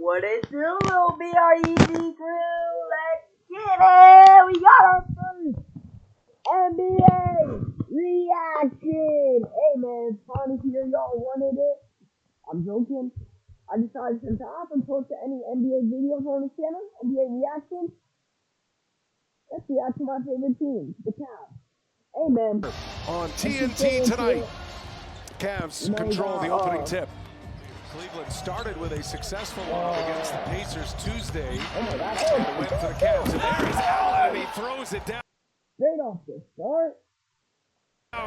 What it do, little eeeee crew? Let's get it! We got our first NBA reaction! Hey man, it's funny to hear y'all wanted it. I'm joking. I decided since I haven't posted any NBA videos on the channel, NBA reactions, let's react to my favorite team, the Cavs. Hey man. On TNT tonight, Cavs control the opening tip. Cleveland started with a successful one against the Pacers Tuesday. And went to the Cavs, and there is Allen, and he throws it down. Straight off the start.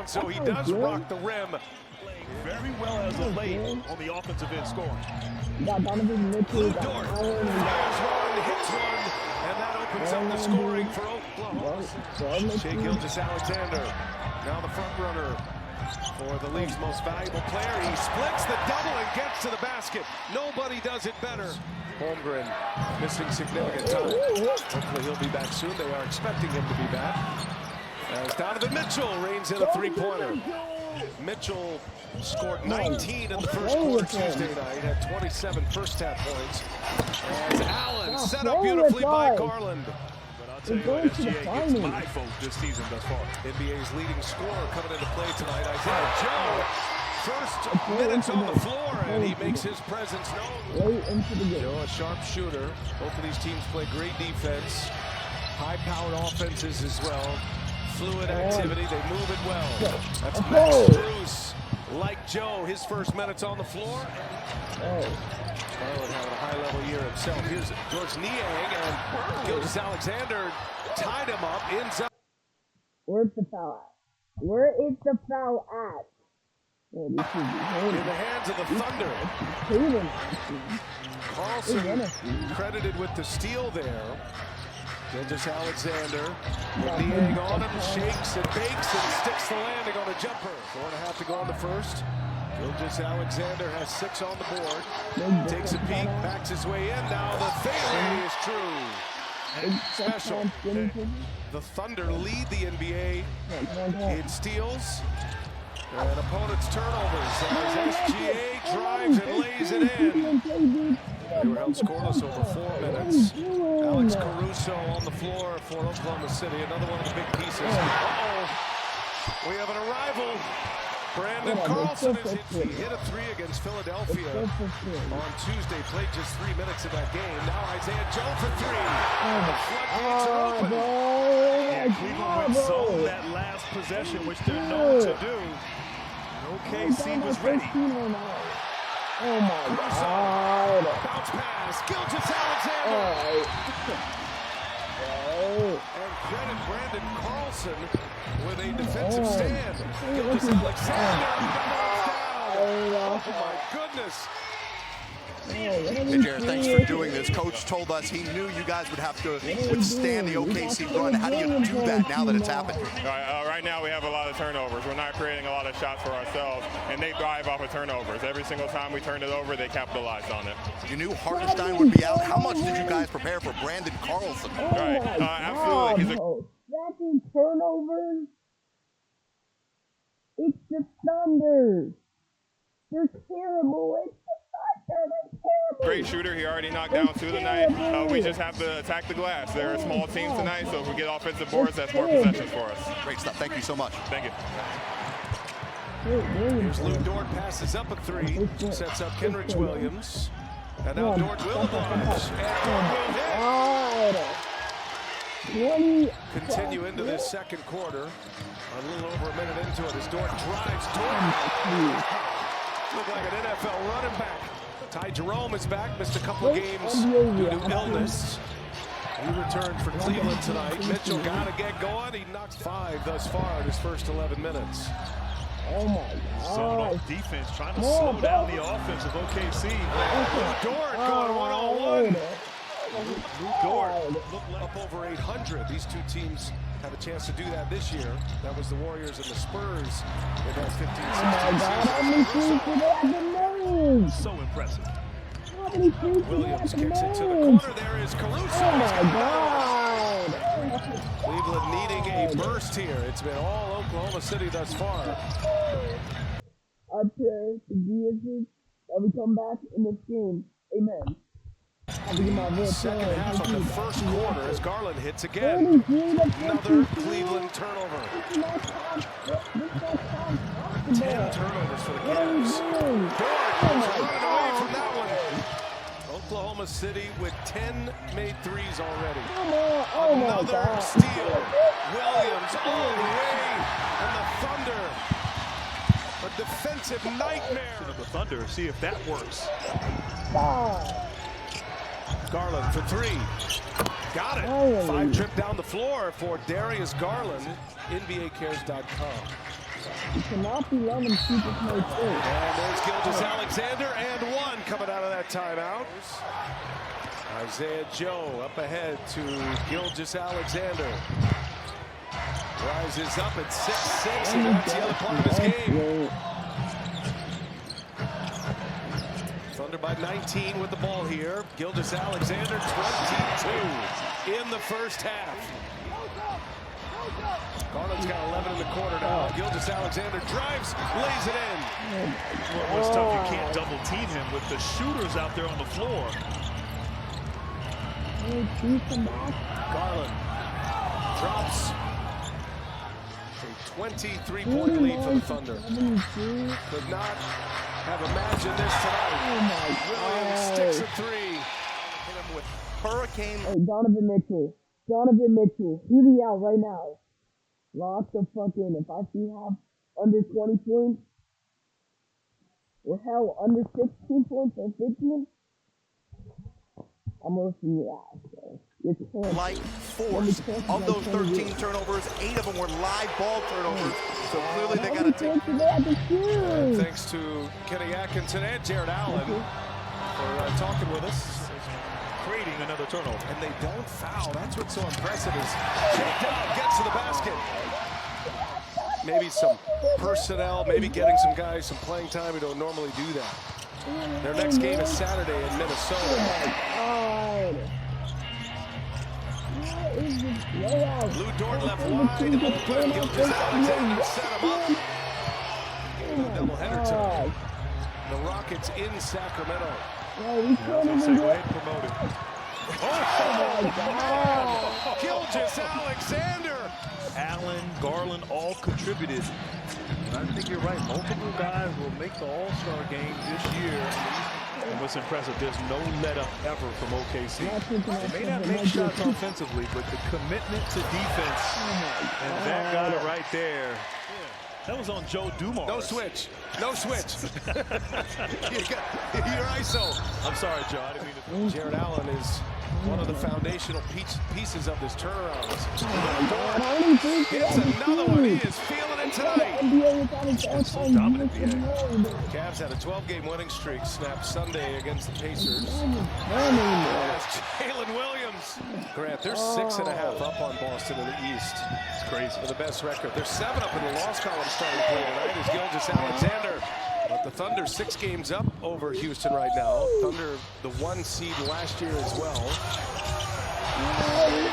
So he does rock the rim. Very well as of late on the offensive end scoring. Blue Dort fires one, hits one, and that opens up the scoring for Oklahoma. Shai Gilgeous-Alexander, now the front runner for the league's most valuable player. He splits the double and gets to the basket. Nobody does it better. Holmgren missing significant time. Hopefully he'll be back soon. They are expecting him to be back. As Donovan Mitchell reigns in a three-pointer. Mitchell scored 19 in the first quarter Tuesday night, had 27 first-half points. As Allen set up beautifully by Garland. But I'll tell you what, SGA gets my vote this season thus far. NBA's leading scorer coming into play tonight, Isaiah Joe. First minutes on the floor, and he makes his presence known. Joe, a sharp shooter. Both of these teams play great defense. High-powered offenses as well. Fluid activity, they move it well. That's Max Strus, like Joe, his first minutes on the floor. Garland having a high-level year himself. Here's George Niang, and Gilgeous-Alexander tied him up, ends up. Where's the foul at? Where is the foul at? In the hands of the Thunder. Carlson credited with the steal there. Gilgeous-Alexander, Niang on him, shakes and bakes and sticks the landing on a jumper. 4.5 to go on the first. Gilgeous-Alexander has 6 on the board. Takes a peek, backs his way in. Now the fadeaway is true. Special. The Thunder lead the NBA in steals and opponents' turnovers as SGA drives and lays it in. They were held scoreless over 4 minutes. Alex Caruso on the floor for Oklahoma City. Another one of the big pieces. We have an arrival. Brandon Carlson he hit a 3 against Philadelphia on Tuesday. Played just 3 minutes in that game. Now Isaiah Joe for 3. The floodgates are open. Yeah, Cleveland went zone that last possession, which they're known to do. OKC was ready. Oh my God. Bounce pass. Gilgeous-Alexander. And credit Brandon Carlson with a defensive stand. Gilgeous-Alexander. Oh my goodness. Hey Jared, thanks for doing this. Coach told us he knew you guys would have to withstand the OKC run. How do you do that now that it's happened? Right now we have a lot of turnovers. We're not creating a lot of shots for ourselves, and they thrive off of turnovers. Every single time we turned it over, they capitalized on it. You knew Hartenstein would be out. How much did you guys prepare for Brandon Carlson? Right, absolutely. He's Stacking turnovers. It's the Thunder. They're terrible. It's the Thunder. They're terrible. great shooter. He already knocked down 2 tonight. We just have to attack the glass. They're a small team tonight, so if we get offensive boards, that's more possessions for us. Great stuff. Thank you so much. Thank you. Here's Lou Dort, passes up a 3, sets up Kenrich Williams. And now Dort will oblige. Continue into this second quarter. A little over a minute into it as Dort drives. Look like an NFL running back. Ty Jerome is back, missed a couple of games due to illness. He returns for Cleveland tonight. Mitchell got to get going. He knocked 5 thus far in his first 11 minutes. Oh my God. Zone defense trying to slow down the offense of OKC. Lou Dort going one-on-one. Lou Dort looked up over 800. These two teams have a chance to do that this year. That was the Warriors and the Spurs in that 15-16 season. So impressive. Williams kicks it to the corner. There is Caruso. Oh my God. Cleveland needing a burst here. It's been all Oklahoma City thus far. I pray the Jesus that we come back in this game. Amen. Second half of the first quarter as Garland hits again. Another Cleveland turnover. 10 turnovers for the Cavs. Gordon's running away from that one. Oklahoma City with 10 made threes already. Another steal. Williams all the way. And the Thunder. A defensive nightmare. The Thunder, see if that works. Garland for three. Got it. 5-trip down the floor for Darius Garland. NBAcares.com. You cannot be letting people play too. And there's Gilgeous-Alexander and one coming out of that timeout. Isaiah Joe up ahead to Gilgeous-Alexander. Rises up at 6'6", and that's the other part of his game. Thunder by 19 with the ball here. Gilgeous-Alexander 22 in the first half. Garland's got 11 in the quarter now. Gilgeous-Alexander drives, lays it in. Well, it's tough. You can't double team him with the shooters out there on the floor. Garland drops a 23-point lead for the Thunder. Could not have imagined this tonight. Williams sticks a three. Hit him with hurricane. Hey, Donovan Mitchell, hear me out right now. Lots of fucking, if I see half under 20 points, or hell, under 16 points or 15, I'm roasting your ass, bro. Light force. Of those 13 turnovers, 8 of them were live ball turnovers. So clearly they got to take. And thanks to Kenny Atkinson and Jared Allen for talking with us. Creating another turnover. And they don't foul. That's what's so impressive is Jake Down gets to the basket. Maybe some personnel, maybe getting some guys some playing time who don't normally do that. Their next game is Saturday in Minnesota. Lou Dort left wide. Open. Gilgeous-Alexander set him up. Doubleheader tonight. The Rockets in Sacramento. Promoted. Gilgeous-Alexander. Allen, Garland all contributed. And I think you're right. Multiple guys will make the All-Star game this year. And what's impressive, there's no let-up ever from OKC. They may not make shots offensively, but the commitment to defense, and that guy right there, that was on Joe Dumars. No switch. No switch. You're ISO. I'm sorry, Joe. I didn't mean to. Jared Allen is one of the foundational pieces of this turnaround. Gets another one. He is feeling it tonight. So dominant, Cavs had a 12-game winning streak snapped Sunday against the Pacers. That's Jalen Williams. Grant, they're 6.5 up on Boston in the East. It's crazy. For the best record. They're 7 up in the loss column starting play tonight is Gilgeous-Alexander. But the Thunder 6 games up over Houston right now. Thunder the 1 seed last year as well.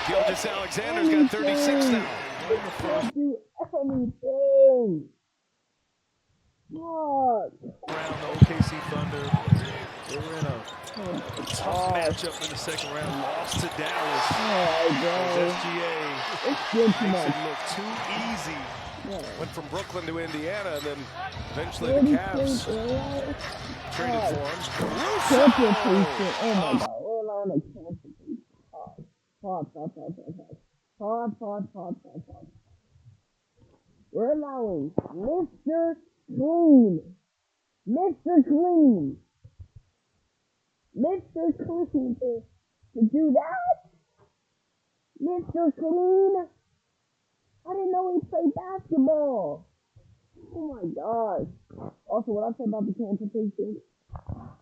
Gilgeous-Alexander's got 36 now. Do anything. What? Round the OKC Thunder. They were in a tough matchup in the second round. Lost to Dallas. SGA makes it look too easy. Went from Brooklyn to Indiana, and then eventually the Cavs traded for him. We're allowing Mr. Clean to do that? Mr. Clean? I didn't know he played basketball. Oh my gosh. Also, what I said about the cancer patient,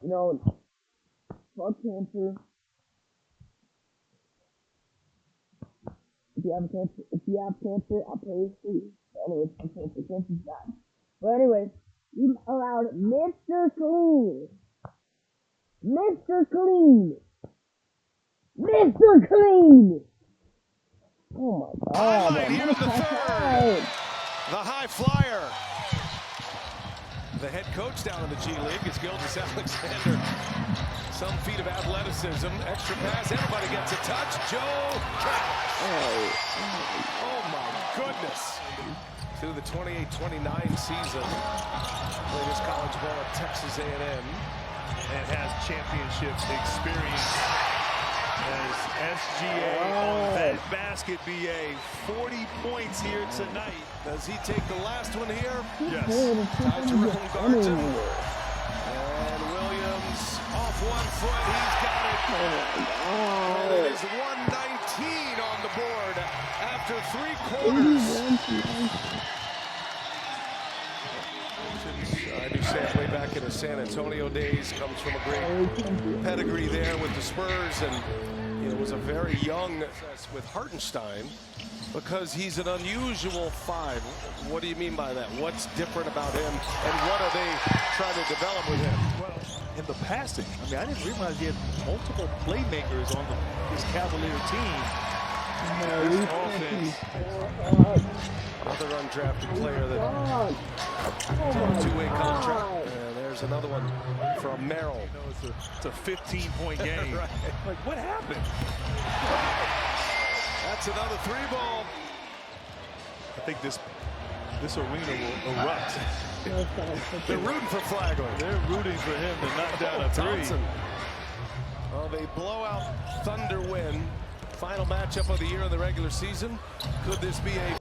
you know, fuck cancer. If you have cancer, I pray for you. Anyways, fuck cancer. Cancer's bad. But anyways, we allowed Mr. Clean. Oh my God. Highlight here in the third. The high flyer. The head coach down in the G League is Gilgeous-Alexander. Some feat of athleticism. Extra pass. Everybody gets a touch. Joe CAVS. Oh my goodness. Through the 28-29 season. Played his college ball at Texas A&M. And has championship experience as SGA on that basket. BA 40 points here tonight. Does he take the last one here? Yes. Tied to Garton. And Williams off 1 foot. He's got it. And it is 119 on the board after 3 quarters. I understand way back in the San Antonio days, comes from a great pedigree there with the Spurs, and it was a very young with Hartenstein because he's an unusual 5. What do you mean by that? What's different about him, and what are they trying to develop with him? Well, in the passing, I mean, I didn't realize he had multiple playmakers on his Cavalier team. This offense. Another undrafted player that two-way contract. And there's another one from Merrill. You know, it's a 15-point game. Right. Like, what happened? That's another 3-ball. I think this arena will erupt. They're rooting for Flagler. They're rooting for him to knock down a 3. Thompson. Well, they blow out Thunder win. Final matchup of the year in the regular season. Could this be a